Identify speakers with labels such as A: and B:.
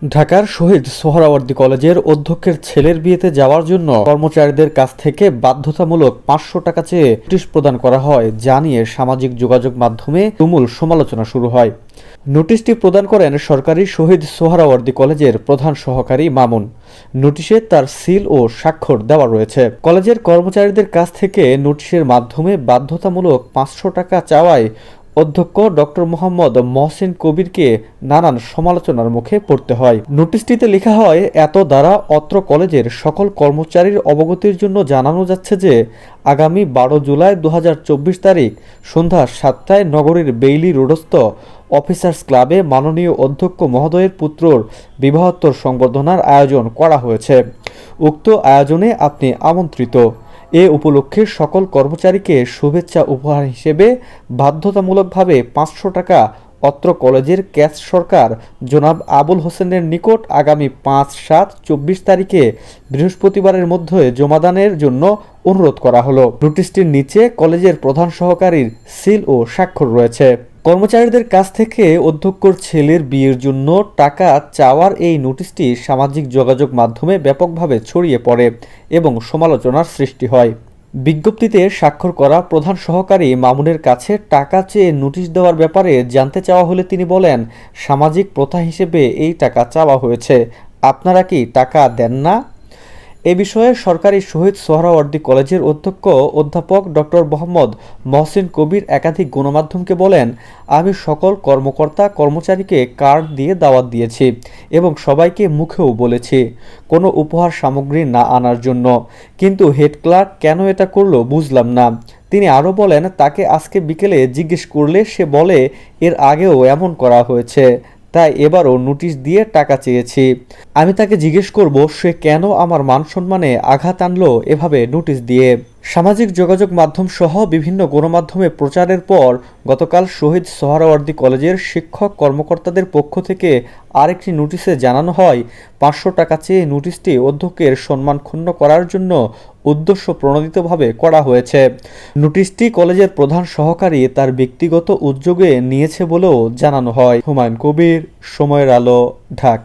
A: ঢাকার শহীদ সোহরাওয়ার্দী কলেজের অধ্যক্ষের ছেলের বিয়েতে যাওয়ার জন্য কর্মচারীদের কাছ থেকে বাধ্যতামূলক ৫০০ টাকা চেয়ে নোটিশ প্রদান করা হয়, যা নিয়ে সামাজিক যোগাযোগ মাধ্যমে তুমুল সমালোচনা শুরু হয়। নোটিশটি প্রদান করেন সরকারি শহীদ সোহরাওয়ার্দী কলেজের প্রধান সহকারী মামুন। নোটিশে তার সিল ও স্বাক্ষর দেওয়া রয়েছে। কলেজের কর্মচারীদের কাছ থেকে নোটিশের মাধ্যমে বাধ্যতামূলক ৫০০ টাকা চাওয়ায় অধ্যক্ষ ডক্টর মোহাম্মদ মহসিন কবিরকে নানান সমালোচনার মুখে পড়তে হয়। নোটিশটিতে লেখা হয়, এত দ্বারা অত্র কলেজের সকল কর্মচারীর অবগতির জন্য জানানো যাচ্ছে যে আগামী ১২ জুলাই ২০২৪ তারিখ সন্ধ্যা ৭টায় নগরীর বেইলি রোডস্থ অফিসার্স ক্লাবে মাননীয় অধ্যক্ষ মহোদয়ের পুত্রর বিবাহোত্তর সংবর্ধনার আয়োজন করা হয়েছে। উক্ত আয়োজনে আপনি আমন্ত্রিত। এ উপলক্ষে সকল কর্মচারীকে শুভেচ্ছা উপহার হিসেবে বাধ্যতামূলকভাবে ৫০০ টাকা অত্র কলেজের ক্যাশ সরকার জনাব আবুল হোসেনের নিকট আগামী ৫/৭/২৪ তারিখে বৃহস্পতিবারের মধ্যে জমাদানের জন্য অনুরোধ করা হলো। নোটিশটির নিচে কলেজের প্রধান সহকারীর সিল ও স্বাক্ষর রয়েছে। কর্মচারীদের কাছ থেকে অধ্যক্ষর ছেলের বিয়ের জন্য টাকা চাওয়ার এই নোটিশটি সামাজিক যোগাযোগ মাধ্যমে ব্যাপকভাবে ছড়িয়ে পড়ে এবং সমালোচনার সৃষ্টি হয়। বিজ্ঞপ্তিতে স্বাক্ষর করা প্রধান সহকারী মামুনের কাছে টাকা চেয়ে নোটিশ দেওয়ার ব্যাপারে জানতে চাওয়া হলে তিনি বলেন, সামাজিক প্রথা হিসেবে এই টাকা চাওয়া হয়েছে, আপনারা কি টাকা দেন না? এ বিষয়ে সরকারি শহীদ সোহরাওয়ার্দী কলেজের অধ্যক্ষ অধ্যাপক ডক্টর মোহাম্মদ মহসিন কবির একাধিক গণমাধ্যমকে বলেন, আমি সকল কর্মকর্তা কর্মচারীকে কার্ড দিয়ে দাওয়াত দিয়েছি এবং সবাইকে মুখেও বলেছি কোনো উপহার সামগ্রী না আনার জন্য, কিন্তু হেড ক্লার্ক কেন এটা করলো বুঝলাম না। তিনি আরও বলেন, তাকে আজকে বিকেলে জিজ্ঞেস করলে সে বলে এর আগেও এমন করা হয়েছে, তাই এবারও নোটিশ দিয়ে টাকা চেয়েছি। আমি তাকে জিজ্ঞেস করব সে কেন আমার মান সম্মানে আঘাত আনলো এভাবে নোটিশ দিয়ে। সামাজিক যোগাযোগ মাধ্যম সহ বিভিন্ন গণমাধ্যমে প্রচারের পর গতকাল শহীদ সোহরাওয়ার্দী কলেজের শিক্ষক কর্মকর্তাদের পক্ষ থেকে আরেকটি নোটিশে জানানো হয়, ৫০০ টাকা চেয়ে নোটিশটি অধ্যক্ষের সম্মান ক্ষুণ্ণ করার জন্য উদ্দেশ্য প্রণোদিতভাবে করা হয়েছে। নোটিশটি কলেজের প্রধান সহকারী তার ব্যক্তিগত উদ্যোগে নিয়েছে বলেও জানানো হয়। হুমায়ুন কবির, সময়ের আলো, ঢাকা।